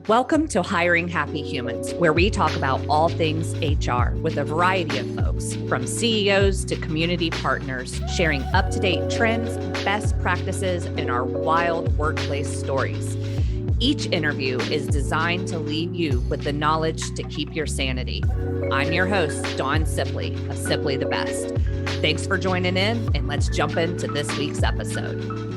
Welcome to Hiring Happy Humans, where we talk about all things HR with a variety of folks, from CEOs to community partners, sharing up-to-date trends, best practices, and our wild workplace stories. Each interview is designed to leave you with the knowledge to keep your sanity. I'm your host, Dawn Sipley of Sipley the Best. Thanks for joining in, and let's jump into this week's episode.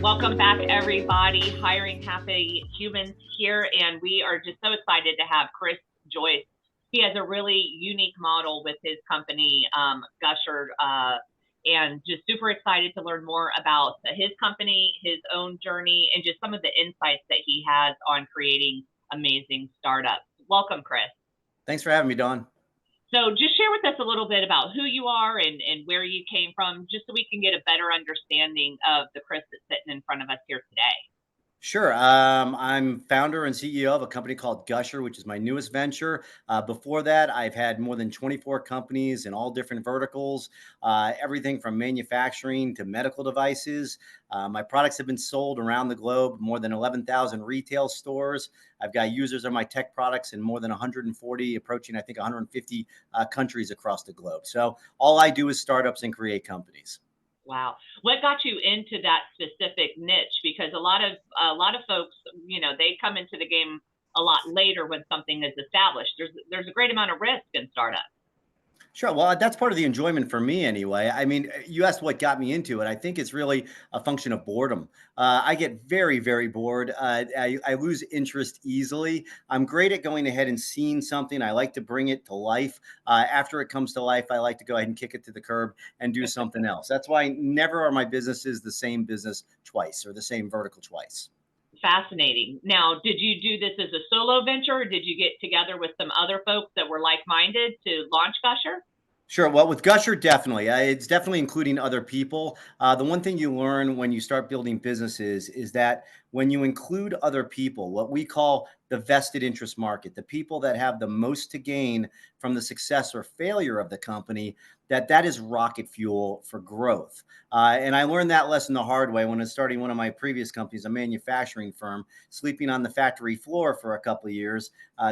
Welcome back, everybody. Hiring Happy Humans here, and we are just so excited to have Chris Joyce. He has a really unique model with his company, Gusher, and just super excited to learn more about his company, his own journey, and just some of the insights that he has on creating amazing startups. Welcome, Chris. Thanks for having me, Dawn. So just share with us a little bit about who you are and where you came from, just so we can get a better understanding of the Chris that's sitting in front of us here today. Sure. I'm founder and CEO of a company called Gusher, which is my newest venture. Before that, I've had more than 24 companies in all different verticals, everything from manufacturing to medical devices. My products have been sold around the globe, more than 11,000 retail stores. I've got users of my tech products in more than 140, approaching, I think, 150 countries across the globe. So all I do is startups and create companies. Wow. What got you into that specific niche? Because a lot of folks, they come into the game a lot later when something is established. There's a great amount of risk in startups. Sure. Well, that's part of the enjoyment for me anyway. I mean, you asked what got me into it. I think it's really a function of boredom. I get very, very bored. I lose interest easily. I'm great at going ahead and seeing something. I like to bring it to life. After it comes to life, I like to go ahead and kick it to the curb and do something else. That's why never are my businesses the same business twice or the same vertical twice. Fascinating. Now, did you do this as a solo venture, or did you get together with some other folks that were like-minded to launch Gusher? Sure. Well, with Gusher, definitely. It's definitely including other people. The one thing you learn when you start building businesses is that when you include other people, what we call the vested interest market, the people that have the most to gain from the success or failure of the company, that is rocket fuel for growth. And I learned that lesson the hard way when I was starting one of my previous companies, a manufacturing firm, sleeping on the factory floor for a couple of years,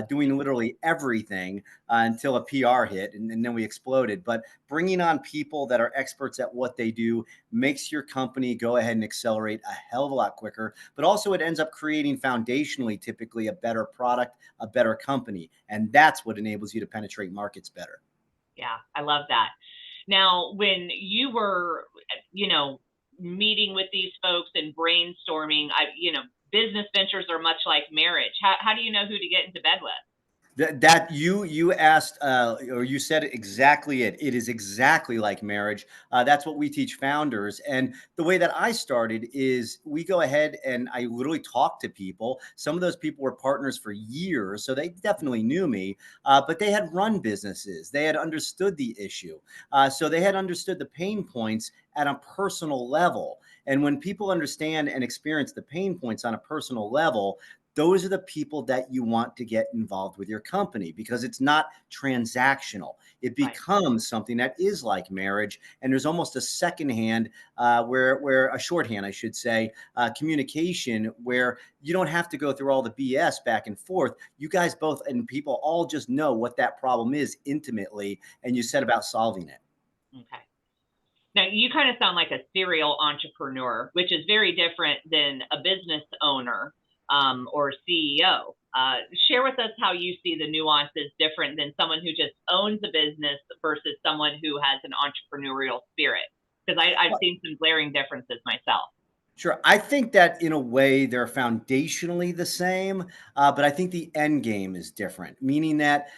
doing literally everything until a PR hit, and then we exploded. But bringing on people that are experts at what they do makes your company go ahead and accelerate a hell of a lot quicker. But also it ends up creating foundationally, typically, a better product, a better company. And that's what enables you to penetrate markets better. Yeah, I love that. Now, when you were, meeting with these folks and brainstorming, business ventures are much like marriage. How do you know who to get into bed with? That you asked or you said exactly it. It is exactly like marriage. That's what we teach founders. And the way that I started is we go ahead and I literally talk to people. Some of those people were partners for years, so they definitely knew me. But they had run businesses. They had understood the issue. So they had understood the pain points at a personal level. And when people understand and experience the pain points on a personal level, those are the people that you want to get involved with your company because it's not transactional. It becomes something that is like marriage, and there's almost a second hand, where a shorthand, I should say, communication, where you don't have to go through all the BS back and forth. You guys both and people all just know what that problem is intimately, and you set about solving it. Okay. Now, you kind of sound like a serial entrepreneur, which is very different than a business owner. Or CEO. Share with us how you see the nuances different than someone who just owns a business versus someone who has an entrepreneurial spirit. Because I've seen some glaring differences myself. Sure. I think that in a way they're foundationally the same, but I think the end game is different, meaning that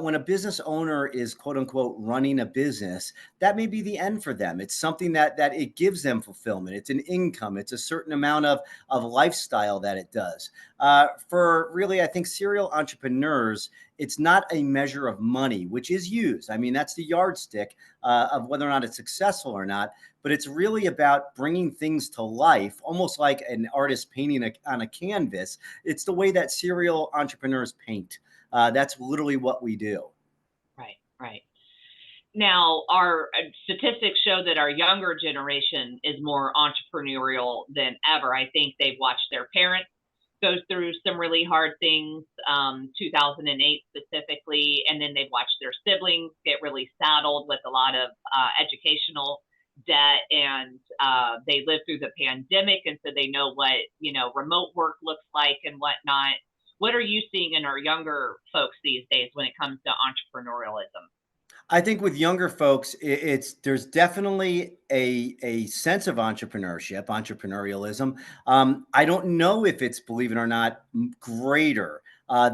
when a business owner is quote unquote running a business, that may be the end for them. It's something that it gives them fulfillment. It's an income. It's a certain amount of lifestyle that it does. For really, I think serial entrepreneurs, it's not a measure of money, which is used. I mean, that's the yardstick of whether or not it's successful or not. But it's really about bringing things to life, almost like an artist painting on a canvas. It's the way that serial entrepreneurs paint. That's literally what we do. Right, right. Now, our statistics show that our younger generation is more entrepreneurial than ever. I think they've watched their parents go through some really hard things, 2008 specifically, and then they've watched their siblings get really saddled with a lot of educational debt, and they lived through the pandemic, and so they know what remote work looks like and whatnot. What are you seeing in our younger folks these days when it comes to entrepreneurialism? I think with younger folks, there's definitely a sense of entrepreneurialism. I don't know if it's, believe it or not, greater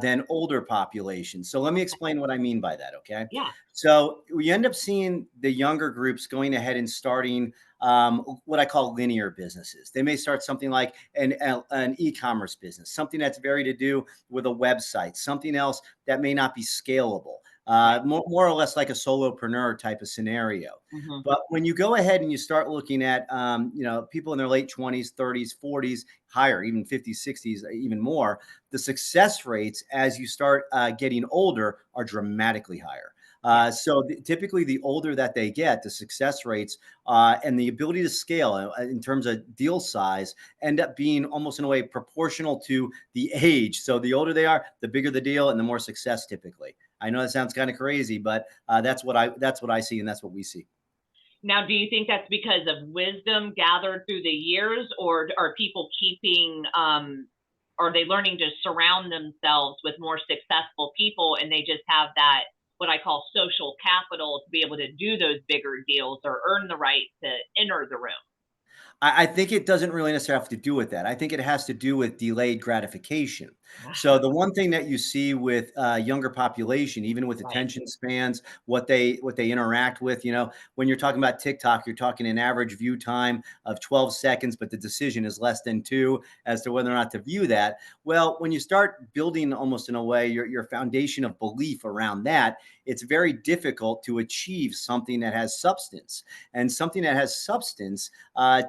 than older populations. So let me explain what I mean by that. Okay, Yeah. so we end up seeing the younger groups going ahead and starting what I call linear businesses. They may start something like an e-commerce business, something that's very to do with a website, something else that may not be scalable. Right. More or less like a solopreneur type of scenario. Mm-hmm. But when you go ahead and you start looking at, people in their late 20s, 30s, 40s, higher, even 50s, 60s, even more, the success rates as you start getting older are dramatically higher. Typically, the older that they get, the success rates and the ability to scale in terms of deal size end up being almost in a way proportional to the age. So the older they are, the bigger the deal and the more success typically. I know that sounds kind of crazy, but that's what I see, and that's what we see. Now, do you think that's because of wisdom gathered through the years, or are people are they learning to surround themselves with more successful people, and they just have that, what I call social capital, to be able to do those bigger deals or earn the right to enter the room? I think it doesn't really necessarily have to do with that. I think it has to do with delayed gratification. So the one thing that you see with younger population, even with Right. attention spans, what they interact with, when you're talking about TikTok, you're talking an average view time of 12 seconds, but the decision is less than 2 as to whether or not to view that. Well, when you start building almost in a way your foundation of belief around that, it's very difficult to achieve something that has substance. And something that has substance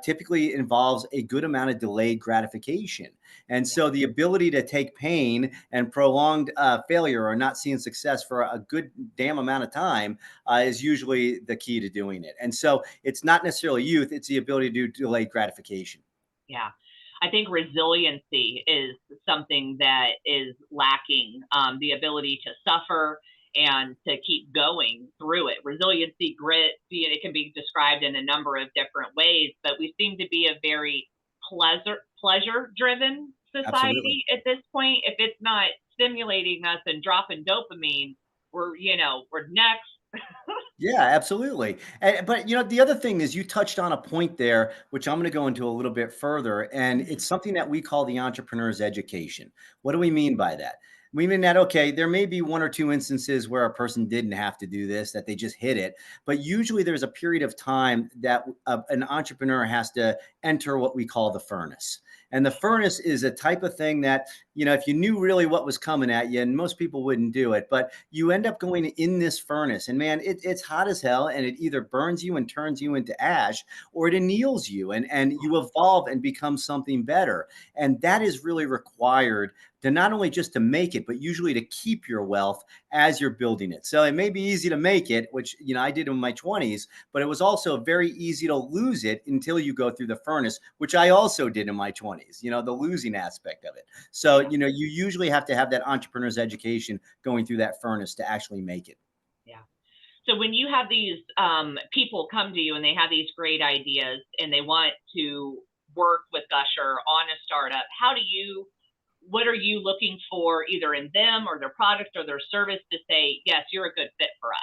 typically involves a good amount of delayed gratification. And so the ability to take pain and prolonged failure or not seeing success for a good damn amount of time is usually the key to doing it. And so it's not necessarily youth, it's the ability to do delayed gratification. Yeah. I think resiliency is something that is lacking, the ability to suffer and to keep going through it. Resiliency, grit, it can be described in a number of different ways, but we seem to be a very pleasure driven Absolutely. society at this point. If it's not stimulating us and dropping dopamine, we're next. Yeah, absolutely. But the other thing is you touched on a point there, which I'm going to go into a little bit further, and it's something that we call the entrepreneur's education. What do we mean by that? We mean that, okay, there may be one or two instances where a person didn't have to do this, that they just hit it. But usually there's a period of time that an entrepreneur has to enter what we call the furnace. And the furnace is a type of thing that, if you knew really what was coming at you, and most people wouldn't do it, but you end up going in this furnace, and man, it's hot as hell, and it either burns you and turns you into ash, or it anneals you, and you evolve and become something better. And that is really required to not only just to make it, but usually to keep your wealth as you're building it. So it may be easy to make it, which I did in my 20s, but it was also very easy to lose it until you go through the furnace, which I also did in my 20s, the losing aspect of it. So, you usually have to have that entrepreneur's education going through that furnace to actually make it. Yeah. So when you have these people come to you and they have these great ideas and they want to work with Gusher on a startup, what are you looking for either in them or their product or their service to say, yes, you're a good fit for us?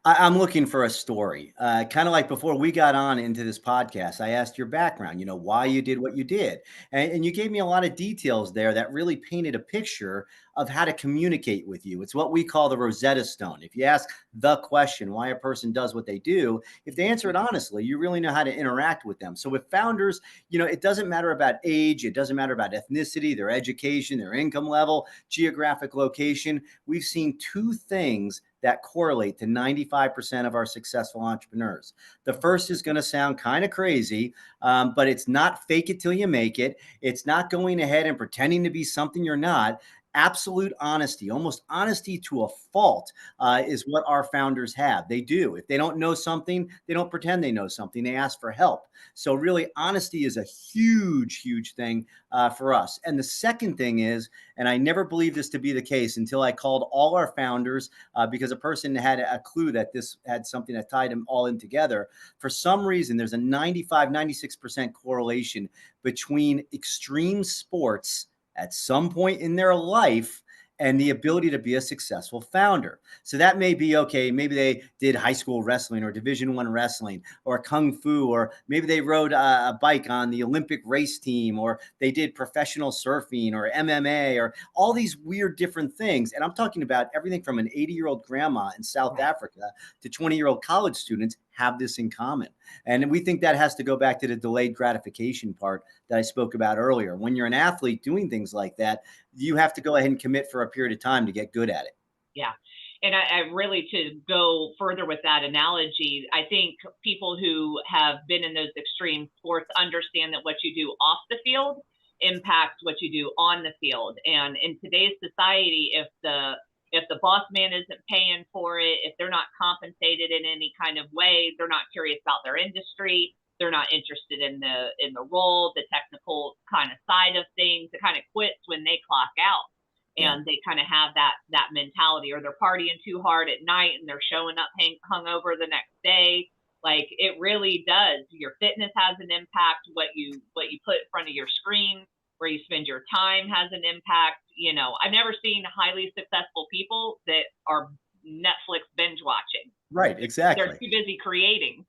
I'm looking for a story. Kind of like before we got on into this podcast, I asked your background, why you did what you did. And you gave me a lot of details there that really painted a picture of how to communicate with you. It's what we call the Rosetta Stone. If you ask the question, why a person does what they do, if they answer it honestly, you really know how to interact with them. So with founders, it doesn't matter about age, it doesn't matter about ethnicity, their education, their income level, geographic location. We've seen two things that correlate to 95% of our successful entrepreneurs. The first is going to sound kind of crazy, but it's not fake it till you make it. It's not going ahead and pretending to be something you're not. absolute honesty, almost honesty to a fault, is what our founders have. They do. If they don't know something, they don't pretend they know something. They ask for help. So really, honesty is a huge, huge thing for us. And the second thing is, and I never believed this to be the case until I called all our founders, because a person had a clue that this had something that tied them all in together. For some reason, there's a 95, 96% correlation between extreme sports at some point in their life and the ability to be a successful founder. So that may be, okay, maybe they did high school wrestling or Division I wrestling or kung fu, or maybe they rode a bike on the Olympic race team, or they did professional surfing or MMA, or all these weird different things. And I'm talking about everything from an 80-year-old grandma in South Africa to 20-year-old college students have this in common. And we think that has to go back to the delayed gratification part that I spoke about earlier. When you're an athlete doing things like that, you have to go ahead and commit for a period of time to get good at it. Yeah. And I really, to go further with that analogy, I think people who have been in those extreme sports understand that what you do off the field impacts what you do on the field. And in today's society, if the boss man isn't paying for it, if they're not compensated in any kind of way, they're not curious about their industry, they're not interested in the role, the technical kind of side of things, it kind of quits when they clock out. And they kind of have that mentality, or they're partying too hard at night and they're showing up hungover the next day. Like, it really does. Your fitness has an impact. What you put in front of your screen, where you spend your time, has an impact. You know, I've never seen highly successful people that are Netflix binge watching. Right, exactly. They're too busy creating.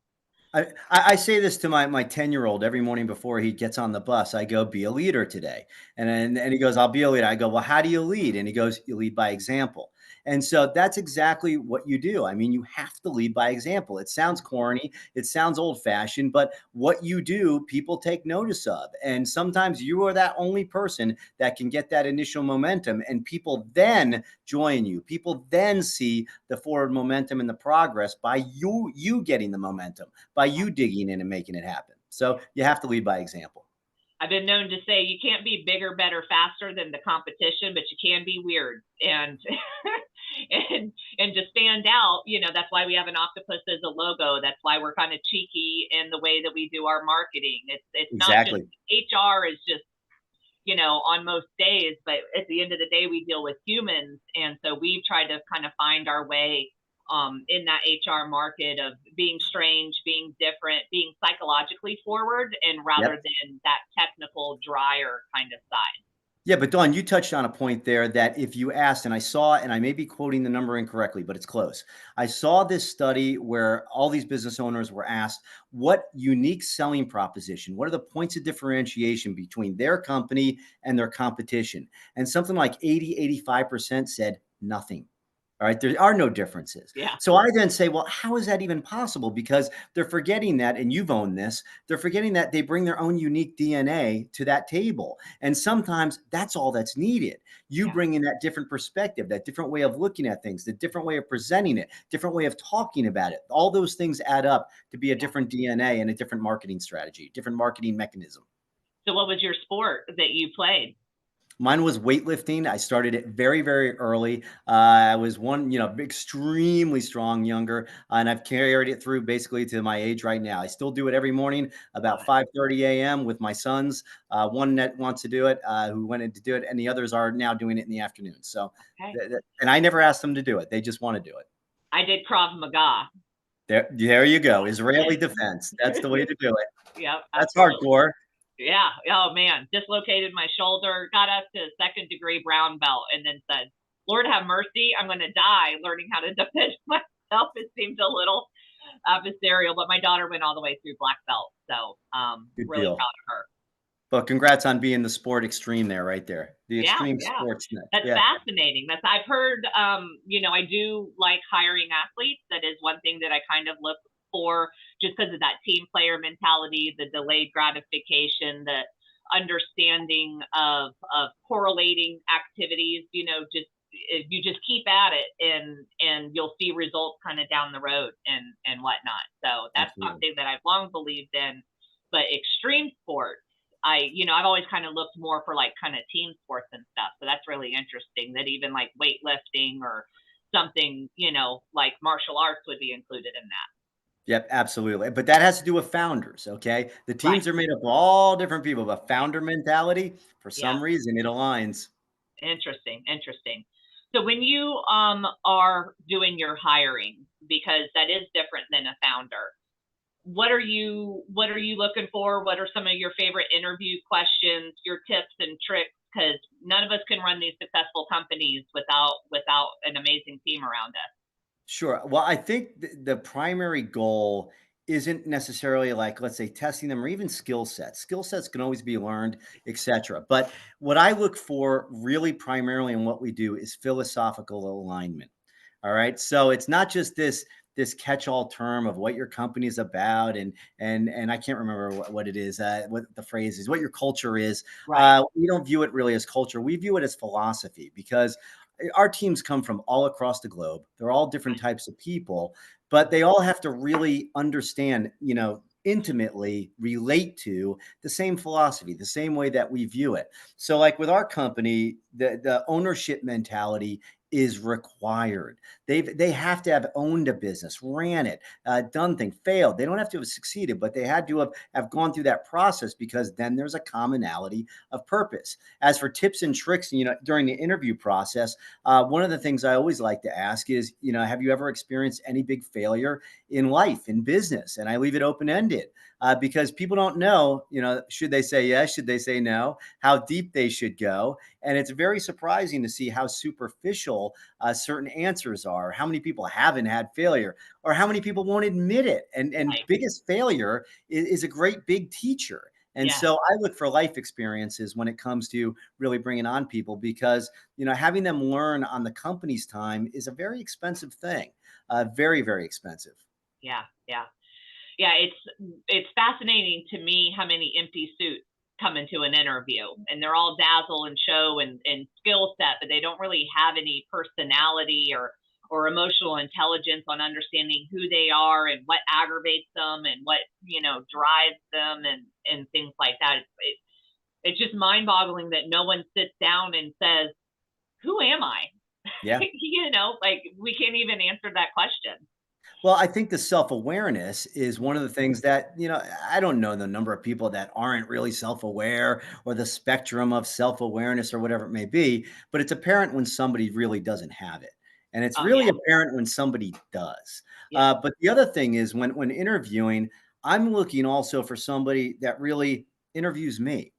I say this to my 10-year-old every morning before he gets on the bus. I go, be a leader today. And he goes, I'll be a leader. I go, well, how do you lead? And he goes, you lead by example. And so that's exactly what you do. I mean, you have to lead by example. It sounds corny. It sounds old fashioned, but what you do, people take notice of. And sometimes you are that only person that can get that initial momentum, and people then join you. People then see the forward momentum and the progress by you getting the momentum, by you digging in and making it happen. So you have to lead by example. I've been known to say you can't be bigger, better, faster than the competition, but you can be weird. And and to stand out, you know, that's why we have an octopus as a logo. That's why we're kind of cheeky in the way that we do our marketing. It's Exactly. not just HR is just, you know, on most days, but at the end of the day, we deal with humans. And so we've tried to kind of find our way in that HR market of being strange, being different, being psychologically forward, and rather than that technical, drier kind of side. Yeah, but Dawn, you touched on a point there that if you asked, and I saw, and I may be quoting the number incorrectly, but it's close. I saw this study where all these business owners were asked what unique selling proposition, what are the points of differentiation between their company and their competition? And something like 85% said nothing. All right. There are no differences. Yeah. So I then say, well, how is that even possible? Because they're forgetting that, and you've owned this, they're forgetting that they bring their own unique DNA to that table. And sometimes that's all that's needed. You bring in that different perspective, that different way of looking at things, the different way of presenting it, different way of talking about it. All those things add up to be a different DNA and a different marketing strategy, different marketing mechanism. So what was your sport that you played? Mine was weightlifting. I started it very, very early. I was extremely strong younger, and I've carried it through basically to my age right now. I still do it every morning about 5:30 a.m. with my sons. One that wants to do it, who wanted to do it, and the others are now doing it in the afternoon. So, and I never asked them to do it. They just want to do it. I did Krav Maga. There you go. Israeli defense. That's the way to do it. Yep. That's hardcore. Yeah. Oh man, dislocated my shoulder, got up to second degree brown belt, and then said, Lord have mercy, I'm going to die learning how to defend myself. It seemed a little adversarial, but my daughter went all the way through black belt. So really proud of her. But congrats on being the sport extreme there, right there. The extreme sports. That's fascinating. I've heard, I do like hiring athletes. That is one thing that I kind of look for, just because of that team player mentality, the delayed gratification, the understanding of correlating activities. You just keep at it, and you'll see results kind of down the road and whatnot. So that's something that I've long believed in. But extreme sports, I've always kind of looked more for like kind of team sports and stuff. So So that's really interesting that even like weightlifting or something, like martial arts would be included in that. Yep, absolutely. But that has to do with founders, okay? The Right. teams are made up of all different people, but Yeah. founder mentality, for Yeah. some reason, it aligns. Interesting. Interesting. So when you are doing your hiring, because that is different than a founder, what are you looking for? What are some of your favorite interview questions, your tips and tricks? Because none of us can run these successful companies without an amazing team around us. Sure. Well, I think the primary goal isn't necessarily like, let's say, testing them or even skill sets. Skill sets can always be learned, etc. But what I look for really primarily in what we do is philosophical alignment. All right. So it's not just this catch-all term of what your company is about, and I can't remember what it is, what the phrase is, what your culture is. Right. We don't view it really as culture. We view it as philosophy because our teams come from all across the globe. They're all different types of people, but they all have to really understand, intimately relate to the same philosophy, the same way that we view it. So like with our company, the ownership mentality is required. They have to have owned a business, ran it, done things, failed. They don't have to have succeeded, but they had to have gone through that process because then there's a commonality of purpose. As for tips and tricks, during the interview process, one of the things I always like to ask is, have you ever experienced any big failure in life, in business? And I leave it open ended because people don't know, should they say yes? Should they say no? How deep they should go? And it's very surprising to see how superficial certain answers are. How many people haven't had failure, or how many people won't admit it? And Right. biggest failure is a great big teacher. And Yeah. so I look for life experiences when it comes to really bringing on people because, having them learn on the company's time is a very expensive thing. Very, very expensive. Yeah. Yeah. Yeah, it's fascinating to me how many empty suits come into an interview, and they're all dazzle and show and skill set, but they don't really have any personality or emotional intelligence on understanding who they are and what aggravates them and what drives them and things like that. It's just mind boggling that no one sits down and says, "Who am I?" Yeah. Like we can't even answer that question. Well, I think the self-awareness is one of the things that, I don't know the number of people that aren't really self-aware or the spectrum of self-awareness or whatever it may be, but it's apparent when somebody really doesn't have it. And it's Oh really yeah, apparent when somebody does. yeah, But the other thing is when interviewing, I'm looking also for somebody that really interviews me.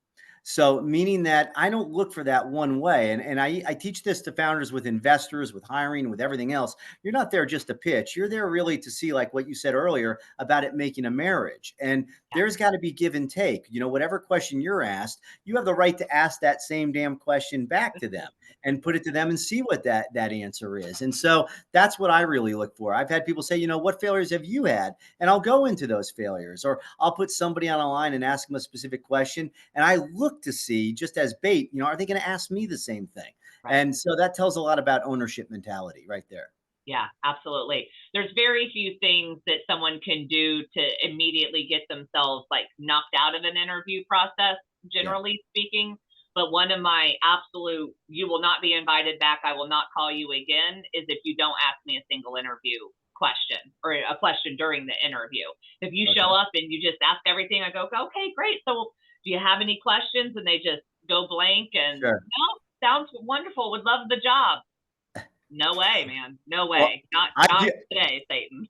So meaning that I don't look for that one way. And I teach this to founders with investors, with hiring, with everything else. You're not there just to pitch. You're there really to see, like what you said earlier about it making a marriage. And yeah. there's got to be give and take. Whatever question you're asked, you have the right to ask that same damn question back to them and put it to them and see what that answer is. And so that's what I really look for. I've had people say, what failures have you had? And I'll go into those failures, or I'll put somebody on a line and ask them a specific question. And I look to see, just as bait, are they going to ask me the same thing? Right. And so that tells a lot about ownership mentality right there. Yeah, absolutely. There's very few things that someone can do to immediately get themselves like knocked out of an interview process, Yeah. generally speaking. But one of my absolute, you will not be invited back, I will not call you again, is if you don't ask me a single interview question or a question during the interview. If you Okay. show up and you just ask everything, I go, okay, great. So do you have any questions? And they just go blank and Sure. no, sounds wonderful, would love the job. No way, man. No Well, way. Not I not do, today, Satan.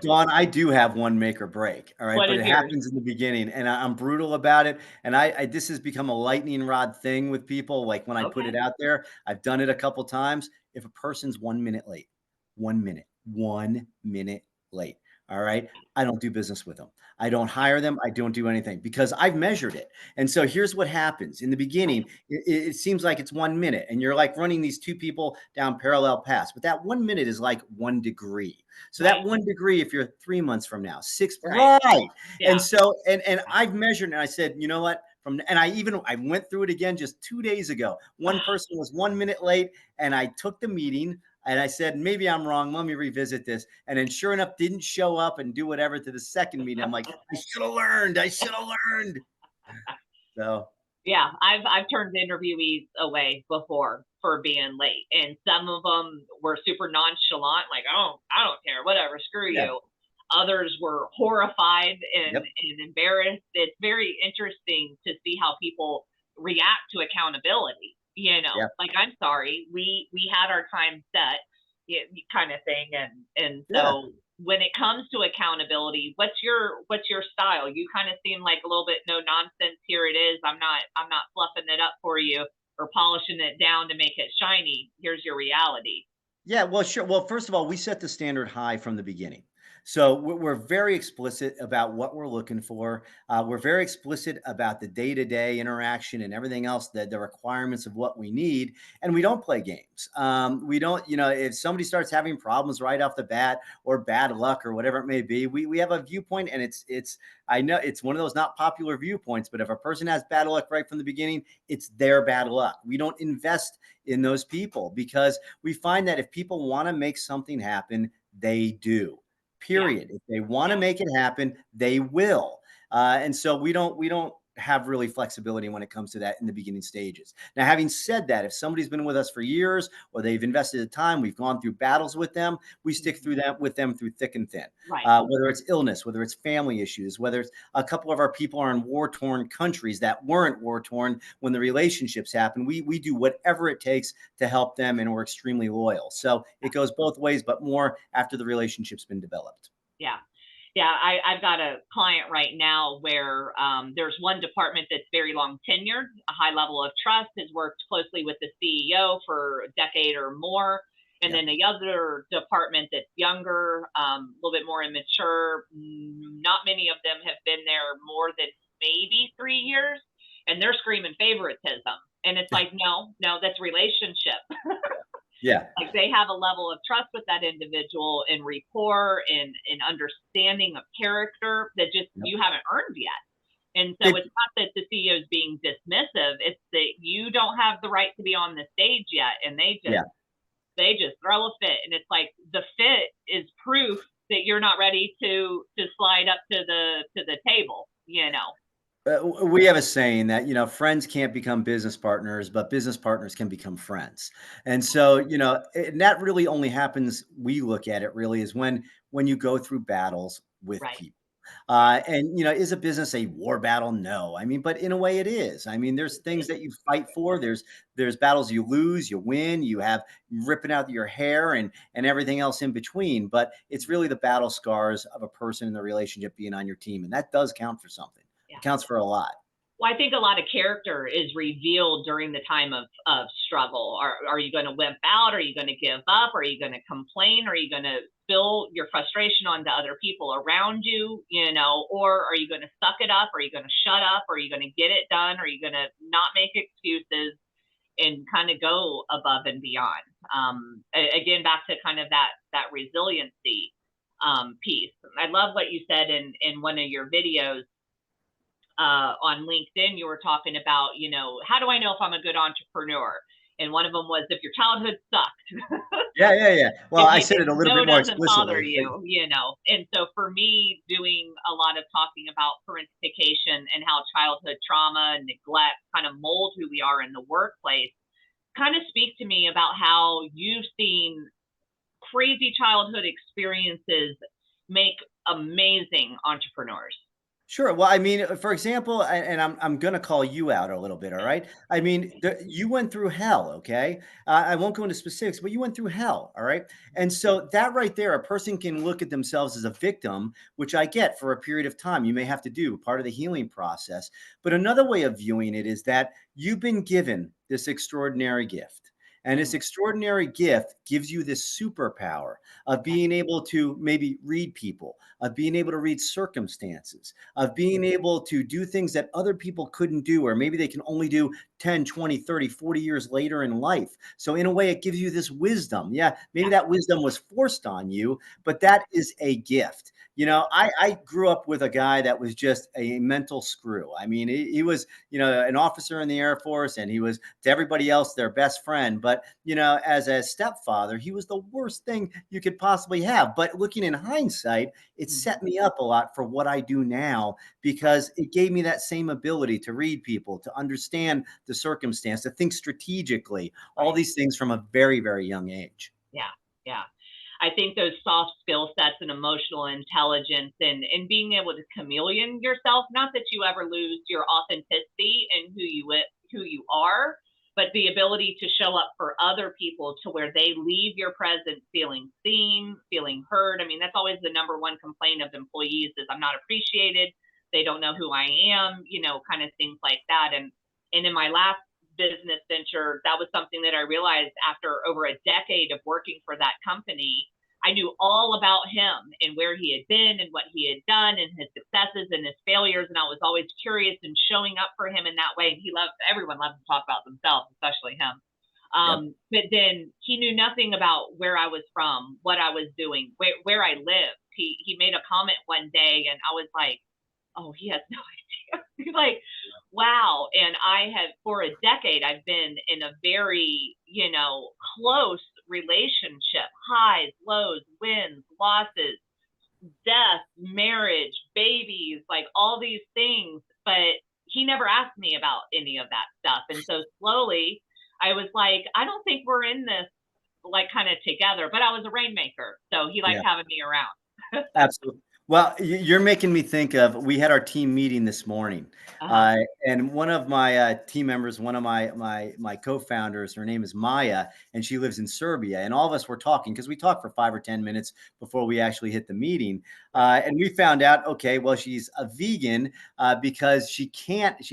Dawn, I do have one make or break. All right. What But is it yours? happens in the beginning and I'm brutal about it. And this has become a lightning rod thing with people. Like when I put it Okay. out there, I've done it a couple times. If a person's 1 minute late, 1 minute late. All right. I don't do business with them. I don't hire them. I don't do anything because I've measured it. And so here's what happens in the beginning. It seems like it's 1 minute and you're like running these two people down parallel paths, but that 1 minute is like 1 degree. So Right. that 1 degree, if you're 3 months from now, six, Right. right. Yeah. And so, and I've measured and I said, you know what? And I went through it again just 2 days ago. One person was 1 minute late and I took the meeting and I said, maybe I'm wrong. Let me revisit this. And then sure enough, didn't show up and do whatever to the second meeting. I'm like, I should have learned. I should have learned. So Yeah, I've turned interviewees away before for being late, and some of them were super nonchalant, like, I don't care, whatever, screw Yeah. you. Others were horrified Yep. and embarrassed. It's very interesting to see how people react to accountability. You know, Yeah. like, I'm sorry, we had our time set, kind of thing, and Yeah. so when it comes to accountability, what's your style? You kind of seem like a little bit no nonsense. Here it is. I'm not fluffing it up for you or polishing it down to make it shiny. Here's your reality. Yeah, well, sure. Well, first of all, we set the standard high from the beginning. So we're very explicit about what we're looking for. We're very explicit about the day-to-day interaction and everything else, that the requirements of what we need, and we don't play games. We don't, if somebody starts having problems right off the bat or bad luck or whatever it may be, we have a viewpoint, and it's I know it's one of those not popular viewpoints, but if a person has bad luck right from the beginning, it's their bad luck. We don't invest in those people because we find that if people want to make something happen, they do. Yeah, Period. If they want to yeah, make it happen, they will. And so we don't have really flexibility when it comes to that in the beginning stages. Now, having said that, if somebody's been with us for years or they've invested the time, we've gone through battles with them, we stick mhm, through that with them through thick and thin. right. Whether it's illness, whether it's family issues, whether it's a couple of our people are in war-torn countries that weren't war-torn when the relationships happen, we do whatever it takes to help them, and we're extremely loyal. So it goes both ways, but more after the relationship's been developed. Yeah. Yeah, I've got a client right now where there's one department that's very long tenured, a high level of trust, has worked closely with the CEO for a decade or more. And Yeah. then the other department that's younger, a little bit more immature. Not many of them have been there more than maybe 3 years, and they're screaming favoritism. And it's like, no, no, that's relationship. Yeah. Like, they have a level of trust with that individual and rapport and understanding of character that just Yep. you haven't earned yet. And so It, it's not that the CEO is being dismissive, it's that you don't have the right to be on the stage yet, and yeah. they just throw a fit, and it's like the fit is proof that you're not ready to slide up to the table, you know. We have a saying that, friends can't become business partners, but business partners can become friends. And so, and that really only happens, we look at it really is when you go through battles with Right. people. Yeah. And is a business a war battle? No. I mean, but in a way it is. I mean, there's things that you fight for. There's battles you lose, you win, you have ripping out your hair and everything else in between. But it's really the battle scars of a person in the relationship being on your team. And that does count for something. It Yeah. counts for a lot. Well, I think a lot of character is revealed during the time of struggle. Are you going to wimp out? Are you going to give up? Are you going to complain? Are you going to spill your frustration onto other people around you? Or are you going to suck it up? Are you going to shut up? Are you going to get it done? Are you going to not make excuses and kind of go above and beyond? Again, back to kind of that resiliency piece. I love what you said in one of your videos on LinkedIn. You were talking about, how do I know if I'm a good entrepreneur? And one of them was if your childhood sucked, Yeah, yeah, yeah. Well, I said if it a little no bit more doesn't bother explicitly. you. And so for me, doing a lot of talking about parentification and how childhood trauma and neglect kind of mold who we are in the workplace, kind of speak to me about how you've seen crazy childhood experiences make amazing entrepreneurs. Sure. Well, I mean, for example, and I'm going to call you out a little bit. All right. I mean, you went through hell. Okay. I won't go into specifics, but you went through hell. All right. And so that right there, a person can look at themselves as a victim, which I get for a period of time. You may have to do part of the healing process. But another way of viewing it is that you've been given this extraordinary gift. And this Mhm. extraordinary gift gives you this superpower of being able to maybe read people, of being able to read circumstances, of being able to do things that other people couldn't do, or maybe they can only do 10, 20, 30, 40 years later in life. So in a way, it gives you this wisdom. Yeah, maybe Yeah. that wisdom was forced on you, but that is a gift. I grew up with a guy that was just a mental screw. I mean, he was, an officer in the Air Force, and he was to everybody else their best friend. But but, as a stepfather, he was the worst thing you could possibly have. But looking in hindsight, it set me up a lot for what I do now, because it gave me that same ability to read people, to understand the circumstance, to think strategically, all these things from a very, very young age. Yeah. Yeah. I think those soft skill sets and emotional intelligence and being able to chameleon yourself, not that you ever lose your authenticity and who you are, but the ability to show up for other people to where they leave your presence feeling seen, feeling heard. I mean, that's always the number one complaint of employees is I'm not appreciated. They don't know who I am, kind of things like that. And in my last business venture, that was something that I realized after over a decade of working for that company. I knew all about him and where he had been and what he had done and his successes and his failures. And I was always curious and showing up for him in that way. And everyone loves to talk about themselves, especially him. But then he knew nothing about where I was from, what I was doing, where I lived. He made a comment one day and I was like, oh, he has no idea. He's like, wow. And for a decade, I've been in a very, close relationship, highs, lows, wins, losses, death, marriage, babies, like all these things. But he never asked me about any of that stuff. And so slowly I was like, I don't think we're in this like kind of together, but I was a rainmaker. So he liked having me around. Absolutely. Well, you're making me think of, we had our team meeting this morning, and one of my team members, one of my co-founders, her name is Maya, and she lives in Serbia. And all of us were talking because we talked for 5 or 10 minutes before we actually hit the meeting, and we found out, okay, well, she's a vegan because she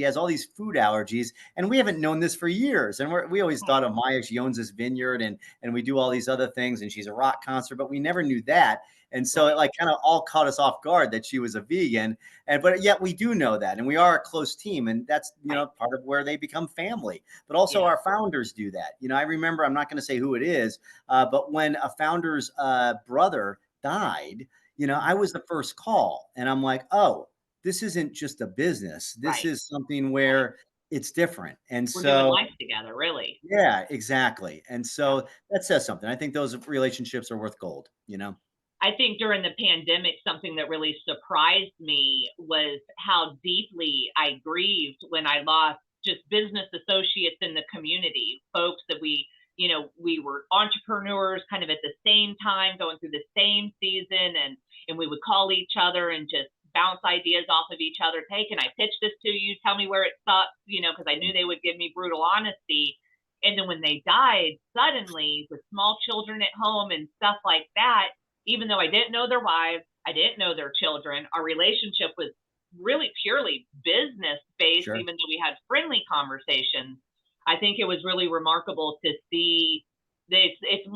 has all these food allergies, and we haven't known this for years. And we always thought of Maya, she owns this vineyard, and we do all these other things, and she's a rock concert, but we never knew that. And so it like kind of all caught us off guard that she was a vegan. But yet we do know that, and we are a close team, and that's, part of where they become family. But also our founders do that. I remember, I'm not going to say who it is, but when a founder's brother died, I was the first call, and I'm like, oh, this isn't just a business. This is something where it's different. And we're doing life together, really. Yeah, exactly. And so that says something. I think those relationships are worth gold, I think during the pandemic, something that really surprised me was how deeply I grieved when I lost just business associates in the community, folks that we were entrepreneurs kind of at the same time, going through the same season, and we would call each other and just bounce ideas off of each other. Hey, can I pitch this to you? Tell me where it sucks, because I knew they would give me brutal honesty. And then when they died suddenly with small children at home and stuff like that, even though I didn't know their wives, I didn't know their children, our relationship was really purely business based, even though we had friendly conversations. I think it was really remarkable to see that it is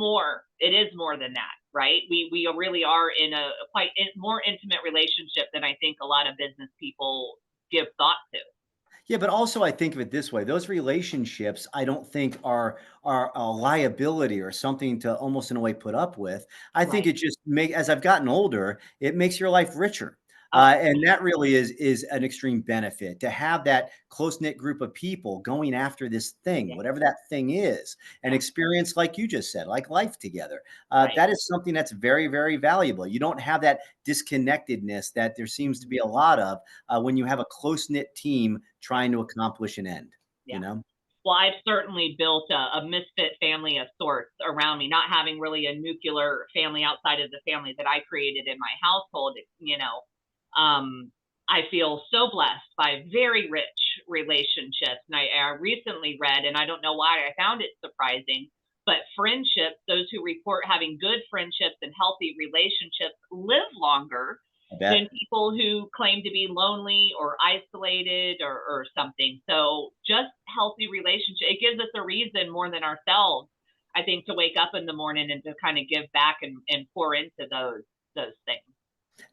more than that, right? We really are in a quite more intimate relationship than I think a lot of business people give thought to. Yeah, but also I think of it this way. Those relationships, I don't think are a liability or something to almost in a way put up with. I think it just as I've gotten older, it makes your life richer. And that really is an extreme benefit, to have that close-knit group of people going after this thing, whatever that thing is, and experience, like you just said, like life together. That is something that's very, very valuable. You don't have that disconnectedness that there seems to be a lot of when you have a close-knit team trying to accomplish an end, Well, I've certainly built a misfit family of sorts around me, not having really a nuclear family outside of the family that I created in my household. I feel so blessed by very rich relationships. And I recently read, and I don't know why I found it surprising, but friendships, those who report having good friendships and healthy relationships live longer than people who claim to be lonely or isolated or something. So just healthy relationship, it gives us a reason more than ourselves, I think, to wake up in the morning and to kind of give back and pour into those things.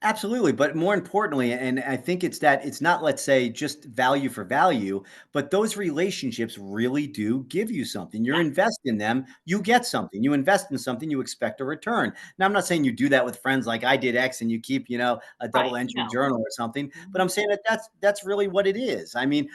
Absolutely. But more importantly, and I think it's that it's not, let's say, just value for value, but those relationships really do give you something. You Yeah. invest in them, you get something. You invest in something, you expect a return. Now, I'm not saying you do that with friends like I did X and you keep, a double Right. entry No. journal or something, but Mhm. I'm saying that that's really what it is. I mean,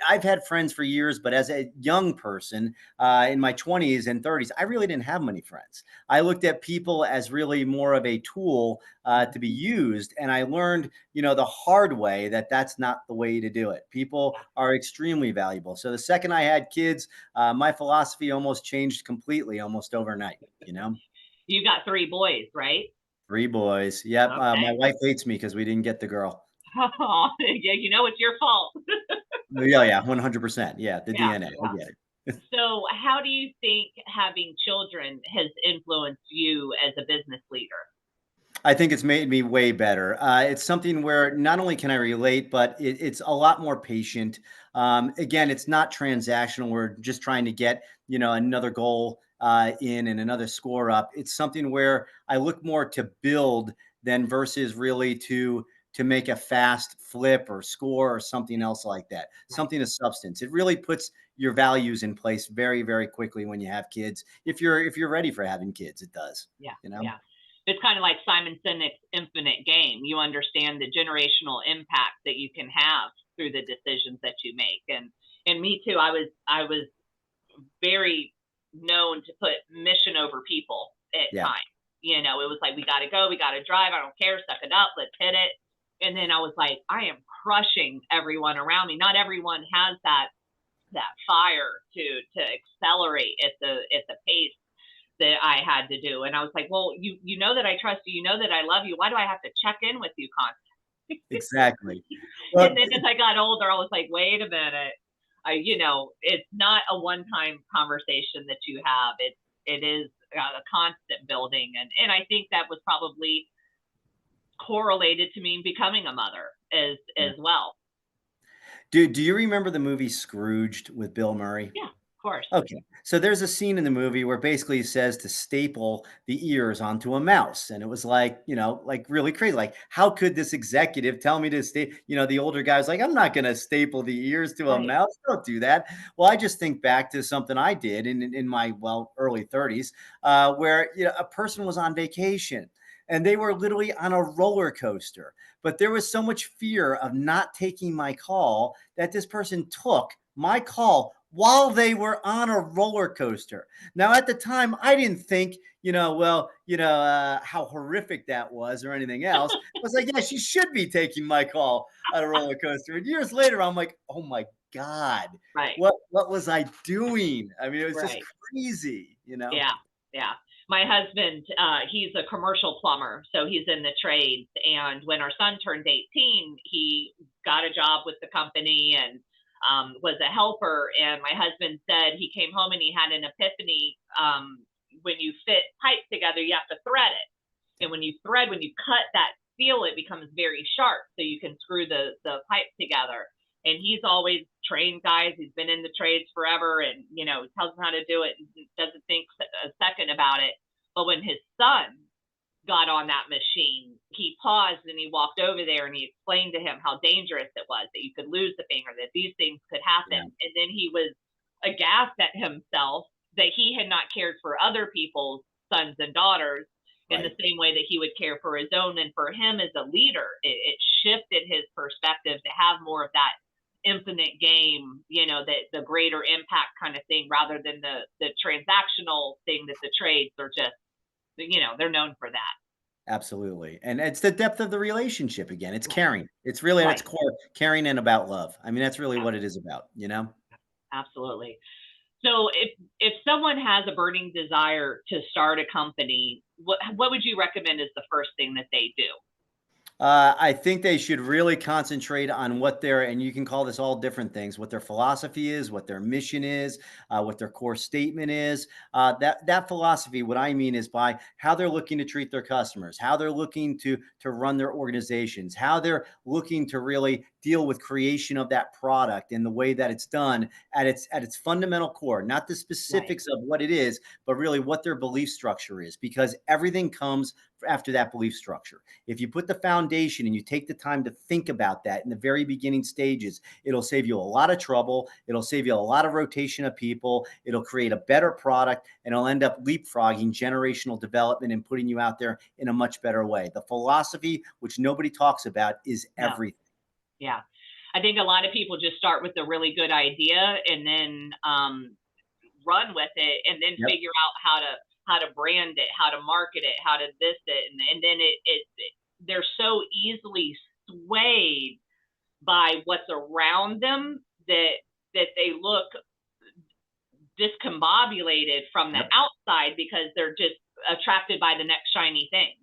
I've had friends for years, but as a young person in my 20s and 30s, I really didn't have many friends. I looked at people as really more of a tool to be Mhm. used. And I learned, the hard way that that's not the way to do it. People are extremely valuable. So the second I had kids, my philosophy almost changed completely, almost overnight. You got three boys, right? Three boys. Yep. My Okay. wife hates me because we didn't get the girl. Yeah, it's your fault. Yeah, yeah, 100%. Yeah, the Yeah, DNA. I yeah. get it. So, how do you think having children has influenced you as a business leader? I think it's made me way better. It's something where not only can I relate, but it's a lot more patient. Again, it's not transactional. We're just trying to get another goal in and another score up. It's something where I look more to build than versus really to make a fast flip or score or something else like that. Right. Something of substance. It really puts your values in place very, very quickly when you have kids. If you're ready for having kids, it does. Yeah, You know. yeah. It's kind of like Simon Sinek's Infinite Game. You understand the generational impact that you can have through the decisions that you make. And me too. I was very known to put mission over people at Yeah. times. It was like we got to go, we got to drive. I don't care, suck it up, let's hit it. And then I was like, I am crushing everyone around me. Not everyone has that fire to accelerate at the pace that I had to do. And I was like, well, you know that I trust you, you know that I love you. Why do I have to check in with you constantly? Exactly. And Well, then as I got older, I was like, wait a minute. It's not a one-time conversation that you have. It is a constant building, and I think that was probably correlated to me becoming a mother as well. do you remember the movie Scrooged with Bill Murray? Yeah, of course. Okay. So there's a scene in the movie where basically he says to staple the ears onto a mouse. And it was like, like really crazy. Like, how could this executive tell me to stay? The older guy was like, I'm not going to staple the ears to a Right. mouse. Don't do that. Well, I just think back to something I did in my, early 30s, where, a person was on vacation and they were literally on a roller coaster. But there was so much fear of not taking my call that this person took my call while they were on a roller coaster. Now, at the time, I didn't think, how horrific that was or anything else. I was like, yeah, she should be taking my call on a roller coaster. And years later, I'm like, oh my God, Right. what was I doing? I mean, it was just Right. crazy. Yeah, yeah. My husband, he's a commercial plumber, so he's in the trades. And when our son turned 18, he got a job with the company and was a helper. And my husband said he came home and he had an epiphany. When you fit pipe together, you have to thread it. And when you cut that steel, it becomes very sharp, so you can screw the pipe together. And he's always trained guys. He's been in the trades forever, and tells them how to do it, and doesn't think a second about it. But when his son got on that machine, he paused and he walked over there and he explained to him how dangerous it was, that you could lose the finger, that these things could happen. Yeah. And then he was aghast at himself that he had not cared for other people's sons and daughters in the Right. same way that he would care for his own. And for him as a leader, it shifted his perspective to have more of that infinite game, that the greater impact kind of thing, rather than the transactional thing that the trades are just, they're known for that. Absolutely. And it's the depth of the relationship again. It's caring. It's really at its Right. core, caring and about love. I mean, that's really Yeah, what it is about. absolutely. So if someone has a burning desire to start a company, what would you recommend is the first thing that they do? I think they should really concentrate on what their, and you can call this all different things, what their philosophy is, what their mission is, what their core statement is. That philosophy, what I mean is by how they're looking to treat their customers, how they're looking to run their organizations, how they're looking to really deal with creation of that product and the way that it's done at its fundamental core, not the specifics of what it is, but really what their belief structure is, because everything comes after that belief structure. If you put the foundation and you take the time to think about that in the very beginning stages, it'll save you a lot of trouble. It'll save you a lot of rotation of people. It'll create a better product, and it'll end up leapfrogging generational development and putting you out there in a much better way. The philosophy, which nobody talks about, is everything. Yeah. I think a lot of people just start with a really good idea and then run with it, and then figure out how to brand it, how to market it, how to this it, and then they're so easily swayed by what's around them that they look discombobulated from the outside because they're just attracted by the next shiny thing.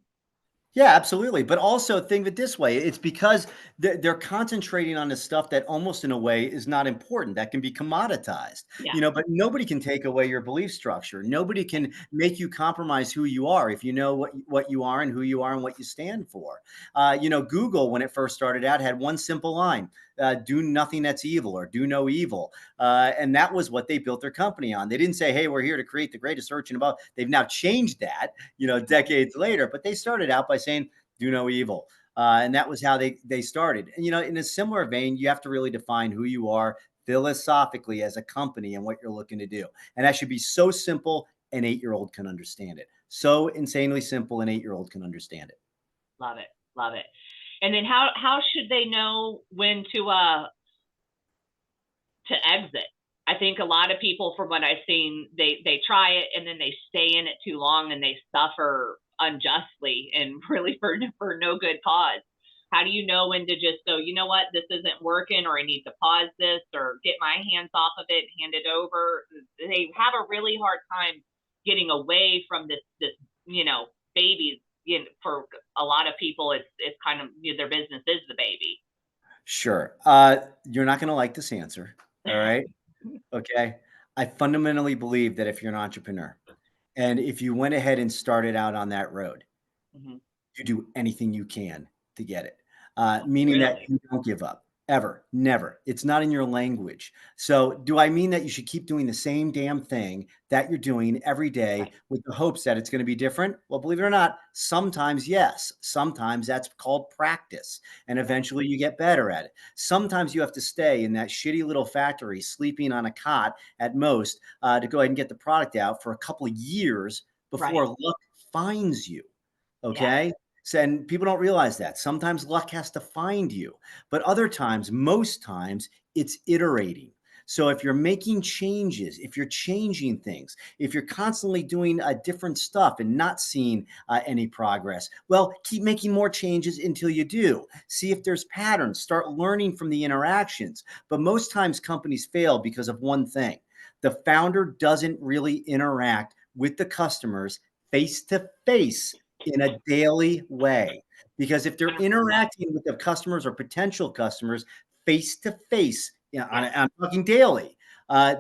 Yeah, absolutely. But also think of it this way. It's because they're concentrating on the stuff that almost in a way is not important, that can be commoditized, but nobody can take away your belief structure. Nobody can make you compromise who you are if you know what you are and who you are and what you stand for. Google, when it first started out, had one simple line: do nothing that's evil, or do no evil. And that was what they built their company on. They didn't say, hey, we're here to create the greatest search in above. They've now changed that, decades later, but they started out by saying, do no evil. And that was how they started. And, in a similar vein, you have to really define who you are philosophically as a company and what you're looking to do. And that should be so simple an 8-year-old can understand it. So insanely simple an 8-year-old can understand it. Love it. Love it. And then how should they know when to exit? I think a lot of people, from what I've seen, they try it and then they stay in it too long and they suffer unjustly and really for no good cause. How do you know when to just go, you know what, this isn't working, or I need to pause this or get my hands off of it and hand it over? They have a really hard time getting away from this baby. For a lot of people, it's kind of, their business is the baby. Sure. You're not going to like this answer. All right. Okay. I fundamentally believe that if you're an entrepreneur and if you went ahead and started out on that road, you do anything you can to get it, meaning that you don't give up. Ever, never. It's not in your language. So do I mean that you should keep doing the same damn thing that you're doing every day with the hopes that it's going to be different? Well, believe it or not, sometimes yes. Sometimes that's called practice, and eventually you get better at it. Sometimes you have to stay in that shitty little factory, sleeping on a cot at most, to go ahead and get the product out for a couple of years before luck finds you. Okay. And people don't realize that sometimes luck has to find you, but other times, most times, it's iterating. So if you're making changes, if you're changing things, if you're constantly doing different stuff and not seeing any progress, well, keep making more changes until you do. See if there's patterns, start learning from the interactions. But most times companies fail because of one thing. The founder doesn't really interact with the customers face to face in a daily way. Because if they're interacting with the customers or potential customers face to face, I'm talking daily,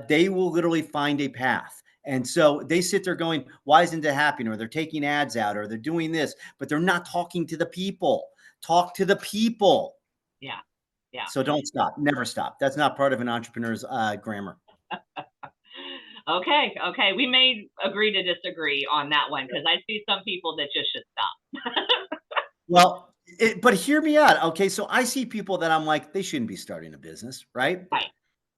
they will literally find a path. And so they sit there going, why isn't it happening? Or they're taking ads out, or they're doing this, but they're not talking to the people. Talk to the people. Yeah. Yeah. So don't stop. Never stop. That's not part of an entrepreneur's grammar. Okay. We may agree to disagree on that one, because I see some people that just should stop. Well, but hear me out. Okay. So I see people that I'm like, they shouldn't be starting a business, right?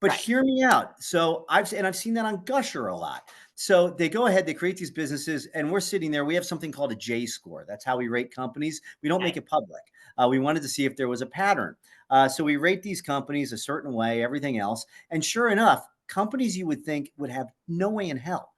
But hear me out. So I've seen that on Gusher a lot. So they go ahead, they create these businesses, and we're sitting there. We have something called a J score. That's how we rate companies. We don't make it public. We wanted to see if there was a pattern. So we rate these companies a certain way, everything else. And sure enough, companies you would think would have no way in hell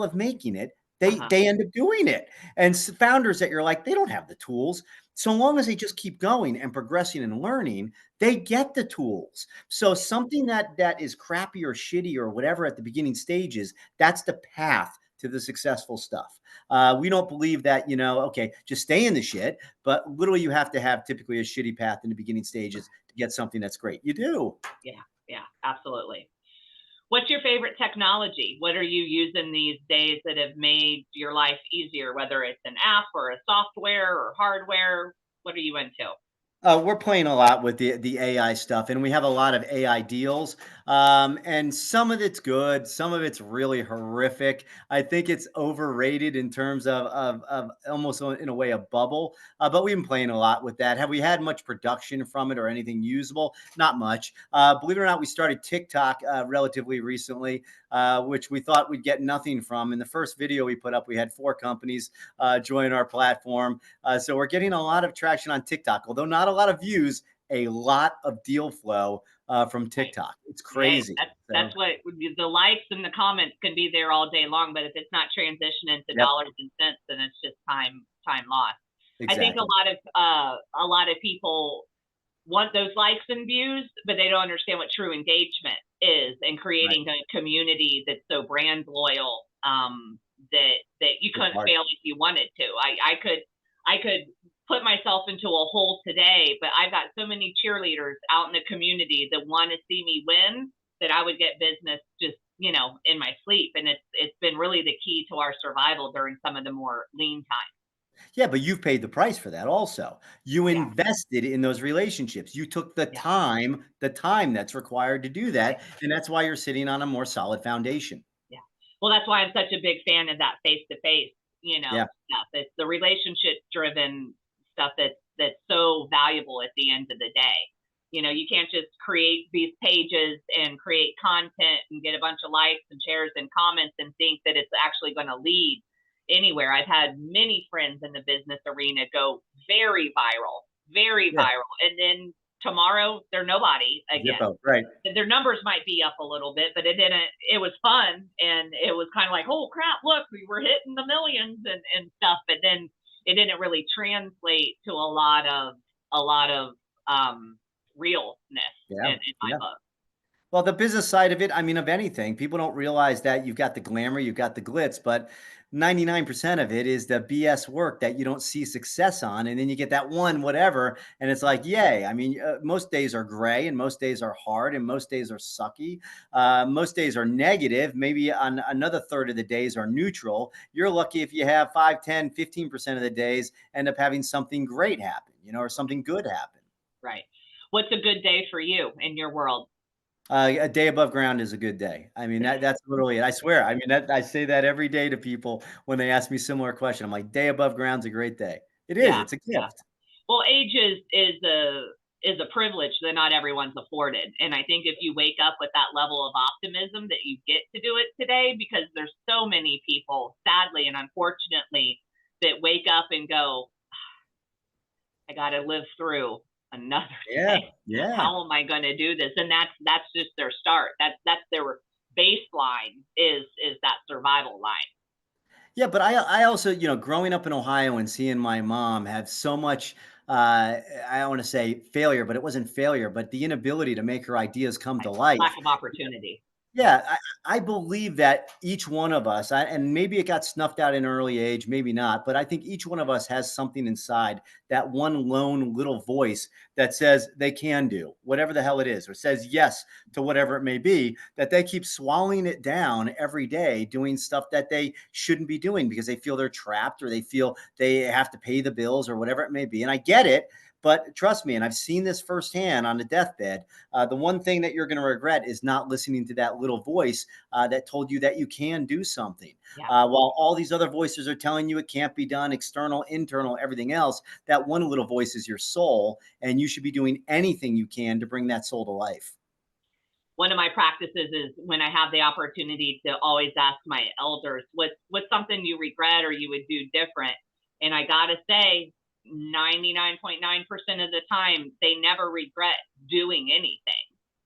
of making it, they end up doing it. And founders that you're like, they don't have the tools. So long as they just keep going and progressing and learning, they get the tools. So something that is crappy or shitty or whatever at the beginning stages, that's the path to the successful stuff. We don't believe that, okay, just stay in the shit, but literally you have to have typically a shitty path in the beginning stages to get something that's great. You do. Yeah, absolutely. What's your favorite technology? What are you using these days that have made your life easier, whether it's an app or a software or hardware? What are you into? We're playing a lot with the AI stuff, and we have a lot of AI deals. And some of it's good, some of it's really horrific. I think it's overrated in terms of almost in a way a bubble. But we've been playing a lot with that. Have we had much production from it or anything usable? Not much. Believe it or not, we started TikTok relatively recently, which we thought we'd get nothing from. In the first video we put up, we had 4 companies join our platform. So we're getting a lot of traction on TikTok, although not a lot of views, a lot of deal flow from Right. TikTok. It's Right. crazy. That's what the likes and the comments can be there all day long, but if it's not transitioning to Yep, dollars and cents, then it's just time lost. I think exactly. a lot of people want those likes and views, but they don't understand what true engagement is, and Right. creating a community that's so brand loyal, that you It's couldn't hard. fail if you wanted to. I could put myself into a hole today, but I've got so many cheerleaders out in the community that want to see me win that I would get business just, in my sleep. And it's been really the key to our survival during some of the more lean times. Yeah, but you've paid the price for that also. You Yeah. invested in those relationships. You took Yeah. the time that's required to do Right. that, and that's why you're sitting on a more solid foundation. Yeah. Well, that's why I'm such a big fan of that face to face, Yeah. stuff. It's the relationship driven stuff that's so valuable at the end of the day. You can't just create these pages and create content and get a bunch of likes and shares and comments and think that it's actually going to lead anywhere. I've had many friends in the business arena go very Yeah. viral, and then tomorrow they're nobody again. Zippo, right. Their numbers might be up a little bit, but it was fun, and it was kind of like, oh crap, look, we were hitting the millions and stuff, but then it didn't really translate to a lot of realness Yeah. in my Yeah. book. Well, the business side of it, I mean, of anything, people don't realize that you've got the glamour, you've got the glitz, but 99% of it is the BS work that you don't see success on. And then you get that one, whatever. And it's like, yay. I mean, most days are gray and most days are hard and most days are sucky. Most days are negative. Maybe on another third of the days are neutral. You're lucky if you have 5, 10, 15% of the days end up having something great happen, or something good happen. Right. What's a good day for you in your world? A day above ground is a good day. I mean, that's literally it. I swear. I mean, I say that every day to people when they ask me similar question. I'm like, day above ground's a great day. It is. Yeah, It's a yeah. gift. Well, age is a privilege that not everyone's afforded. And I think if you wake up with that level of optimism that you get to do it today, because there's so many people, sadly and unfortunately, that wake up and go, I got to live through another Yeah. day. Yeah. How am I going to do this? And that's just their start. That's their baseline is that survival line. Yeah, but I also, growing up in Ohio and seeing my mom have so much, I don't want to say failure, but it wasn't failure, but the inability to make her ideas come to Right? life. Lack of opportunity. Yeah. Yeah, I believe that each one of us, and maybe it got snuffed out in an early age, maybe not, but I think each one of us has something inside, that one lone little voice that says they can do whatever the hell it is, or says yes to whatever it may be, that they keep swallowing it down every day, doing stuff that they shouldn't be doing because they feel they're trapped or they feel they have to pay the bills or whatever it may be. And I get it. But trust me, and I've seen this firsthand on the deathbed, the one thing that you're going to regret is not listening to that little voice that told you that you can do something. Yeah. While all these other voices are telling you it can't be done, external, internal, everything else, that one little voice is your soul, and you should be doing anything you can to bring that soul to life. One of my practices is when I have the opportunity to always ask my elders, what's something you regret or you would do different? And I gotta say, 99.9% of the time, they never regret doing anything.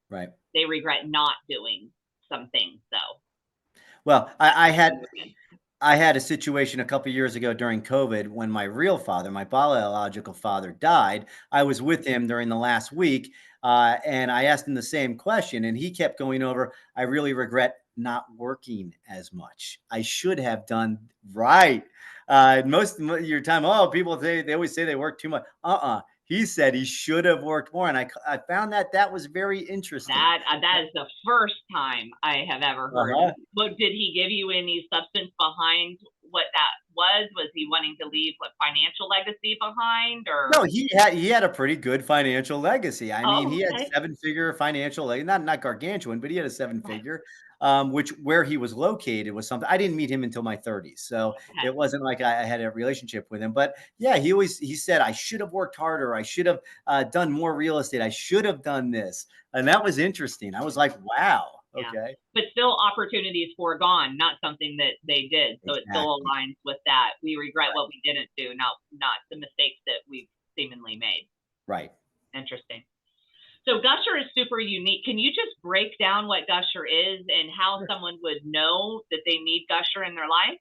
Right. They regret not doing some things, though. Well, I had a situation a couple years ago during COVID when my real father, my biological father, died. I was with him during the last week, and I asked him the same question, and he kept going over, I really regret not working as much. I should have done right. Most of your time, people say they always say they work too much. He said he should have worked more, and I found that was very interesting. That is the first time I have ever heard. Uh-huh. But did he give you any substance behind what that was? Was he wanting to leave what financial legacy behind, or? No, he had a pretty good financial legacy. I mean, Oh, he had okay. seven-figure financial, not gargantuan, but he had a Right. seven-figure, which where he was located was something I didn't meet him until my 30s. So Okay. it wasn't like I had a relationship with him. But yeah, he said, I should have worked harder. I should have done more real estate. I should have done this. And that was interesting. I was like, wow, Yeah. okay. But still opportunities foregone, not something that they did. So it still Exactly. aligns with that. We regret Right. what we didn't do, not the mistakes that we've seemingly made. Right. Interesting. So Gusher is super unique. Can you just break down what Gusher is and how someone would know that they need Gusher in their life?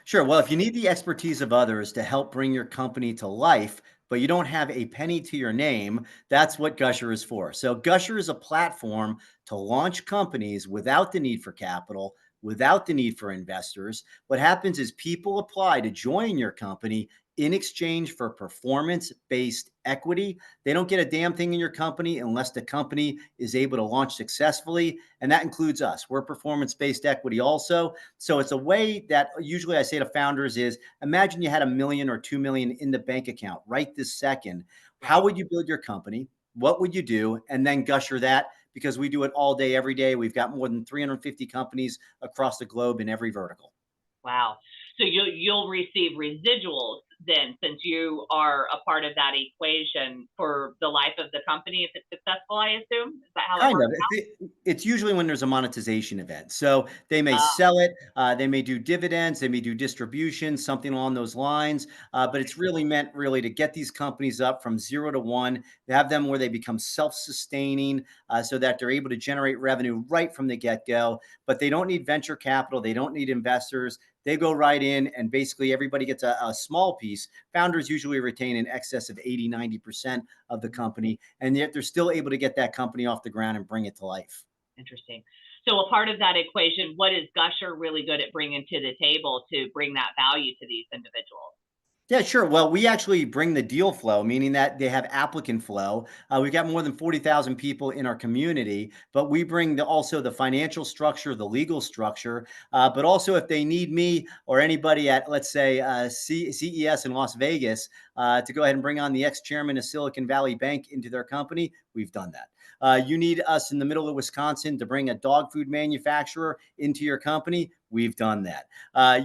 Sure. Well, if you need the expertise of others to help bring your company to life, but you don't have a penny to your name, that's what Gusher is for. So, Gusher is a platform to launch companies without the need for capital, without the need for investors. What happens is people apply to join your company in exchange for performance based equity. They don't get a damn thing in your company unless the company is able to launch successfully. And that includes us. We're performance based equity also. So it's a way that usually I say to founders is imagine you had 1 million or 2 million in the bank account right this second. How Right. would you build your company? What would you do? And then Gusher that because we do it all day, every day. We've got more than 350 companies across the globe in every vertical. Wow. So you'll receive residuals then, since you are a part of that equation for the life of the company if it's successful, I assume. Is that how it Kind works of. out? It's usually when there's a monetization event. So they may Ah, sell it, they may do dividends, they may do distributions, something along those lines. But it's really meant really to get these companies up from 0 to 1, to have them where they become self-sustaining, so that they're able to generate revenue right from the get-go. But they don't need venture capital, they don't need investors. They go right in and basically everybody gets a small piece. Founders usually retain in excess of 80, 90% of the company, and yet they're still able to get that company off the ground and bring it to life. interesting. So a part of that equation, what is Gusher really good at bringing to the table to bring that value to these individuals? Yeah, sure. Well, we actually bring the deal flow, meaning that they have applicant flow. We've got more than 40,000 people in our community, but we bring also the financial structure, the legal structure. But also, if they need me or anybody at, let's say, CES in Las Vegas to go ahead and bring on the ex-chairman of Silicon Valley Bank into their company, we've done that. You need us in the middle of Wisconsin to bring a dog food manufacturer into your company, we've done that.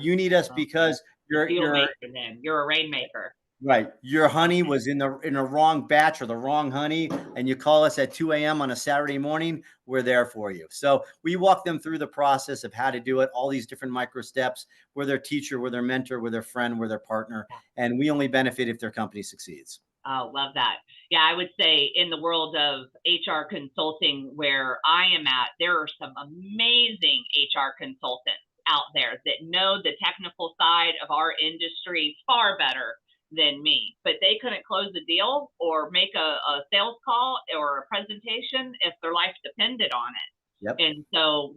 You need us Oh, yeah. because The you're deal you're maker then. You're a rainmaker. right. Your honey Okay. was in a wrong batch or the wrong honey, and you call us at 2 a.m. on a Saturday morning, we're there for you. So we walk them through the process of how to do it, all these different micro steps. We're their teacher, we're their mentor, we're their friend, we're their partner, Yeah. and we only benefit if their company succeeds. Oh, love that. Yeah, I would say in the world of HR consulting where I am at, there are some amazing HR consultants out there that know the technical side of our industry far better than me. But they couldn't close a deal or make a sales call or a presentation if their life depended on it. Yep. And so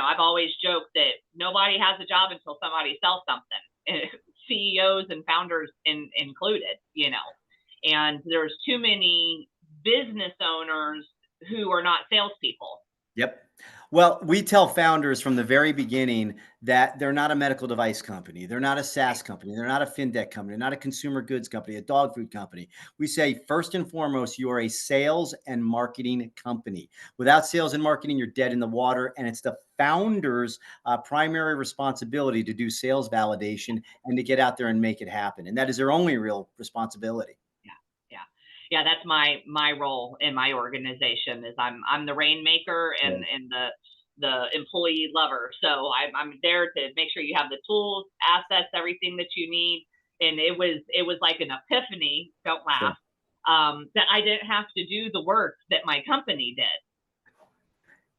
I've always joked that nobody has a job until somebody sells something, CEOs and founders included. And there's too many business owners who are not salespeople. Yep. Well, we tell founders from the very beginning that they're not a medical device company. They're not a SaaS company. They're not a fintech company. They're not a consumer goods company, a dog food company. We say, first and foremost, you are a sales and marketing company. Without sales and marketing, you're dead in the water. And it's the founder's primary responsibility to do sales validation and to get out there and make it happen. And that is their only real responsibility. Yeah, yeah, yeah. That's my role in my organization is I'm the rainmaker Yeah. and the employee lover. So I'm there to make sure you have the tools, assets, everything that you need. And it was like an epiphany. Don't Sure. laugh. That I didn't have to do the work that my company did.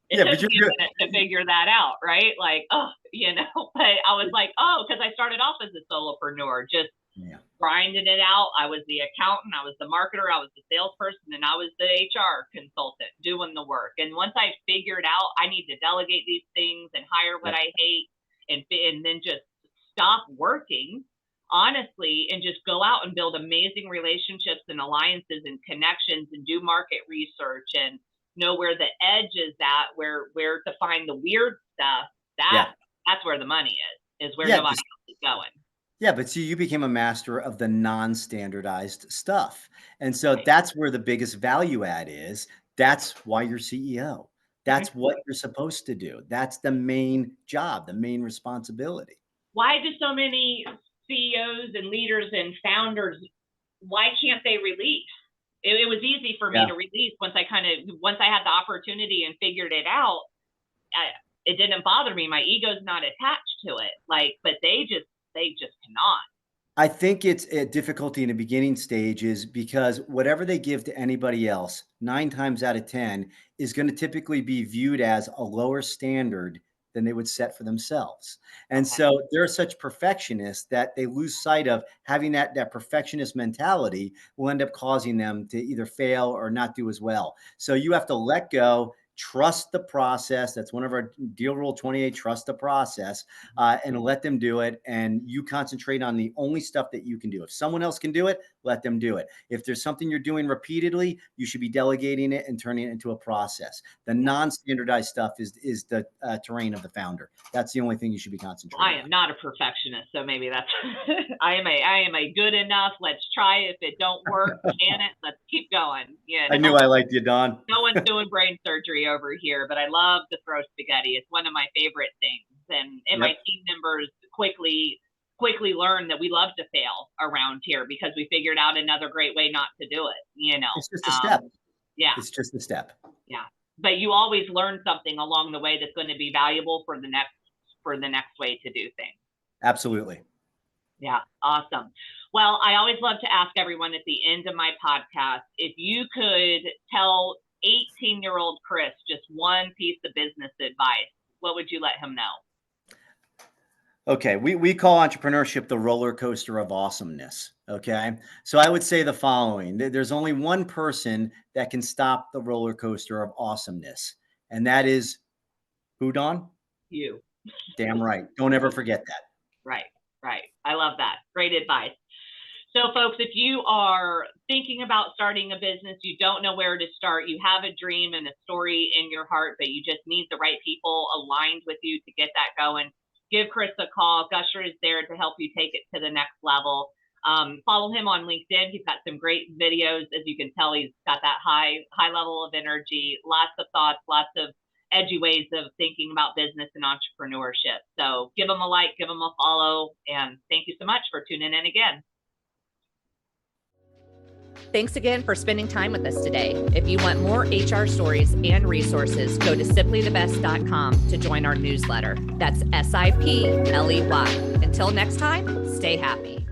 It Yeah, took but me a minute to figure that out, right? Like, but I was like, oh, because I started off as a solopreneur, just yeah. grinding it out. I was the accountant, I was the marketer, I was the salesperson, and I was the HR consultant doing the work. And once I figured out I need to delegate these things and hire what Yep. I hate and then just stop working honestly and just go out and build amazing relationships and alliances and connections and do market research and know where the edge is at, where to find the weird stuff, Yeah. that's where the money is where Yeah. nobody else is going. Yeah, but see, you became a master of the non-standardized stuff. And so Right. that's where the biggest value add is. That's why you're CEO. Mhm. That's what you're supposed to do. That's the main job, the main responsibility. Why do so many CEOs and leaders and founders, why can't they release? It was easy for me Yeah. to release once I had the opportunity and figured it out. I, it didn't bother me. My ego's not attached to it. Like, but they just cannot. I think it's a difficulty in the beginning stages because whatever they give to anybody else, 9 times out of 10 is going to typically be viewed as a lower standard than they would set for themselves. And Okay. so they're such perfectionists that they lose sight of having that perfectionist mentality will end up causing them to either fail or not do as well. So you have to let go, trust the process. That's one of our deal rule 28, trust the process, and let them do it. And you concentrate on the only stuff that you can do. If someone else can do it, let them do it. If there's something you're doing repeatedly, you should be delegating it and turning it into a process. The non-standardized stuff is the terrain of the founder. That's the only thing you should be I concentrating am on. not a perfectionist, so maybe that's I am a good enough. Let's try it. If it don't work, can it? Let's keep going. I knew I liked you, Don. No one's doing brain surgery over here, but I love to throw spaghetti. It's one of my favorite things. And my Yep. team members quickly learn that we love to fail around here because we figured out another great way not to do it. It's just a step. Yeah, It's just a step. yeah. But you always learn something along the way that's going to be valuable for the next way to do things. Absolutely. Yeah, awesome. Well, I always love to ask everyone at the end of my podcast if you could tell 18-year-old Chris just one piece of business advice, what would you let him know? Okay, we call entrepreneurship the roller coaster of awesomeness. Okay, so I would say the following: there's only one person that can stop the roller coaster of awesomeness, and that is who, Don? You. Damn right. Don't ever forget that. Right, right. I love that. Great advice. So, folks, if you are thinking about starting a business, you don't know where to start, you have a dream and a story in your heart, but you just need the right people aligned with you to get that going, give Chris a call. Gusher is there to help you take it to the next level. Follow him on LinkedIn. He's got some great videos. As you can tell, he's got that high level of energy, lots of thoughts, lots of edgy ways of thinking about business and entrepreneurship. So give him a like, give him a follow, and thank you so much for tuning in again. Thanks again for spending time with us today. If you want more HR stories and resources, go to simplythebest.com to join our newsletter. That's SIPLEY. Until next time, stay happy.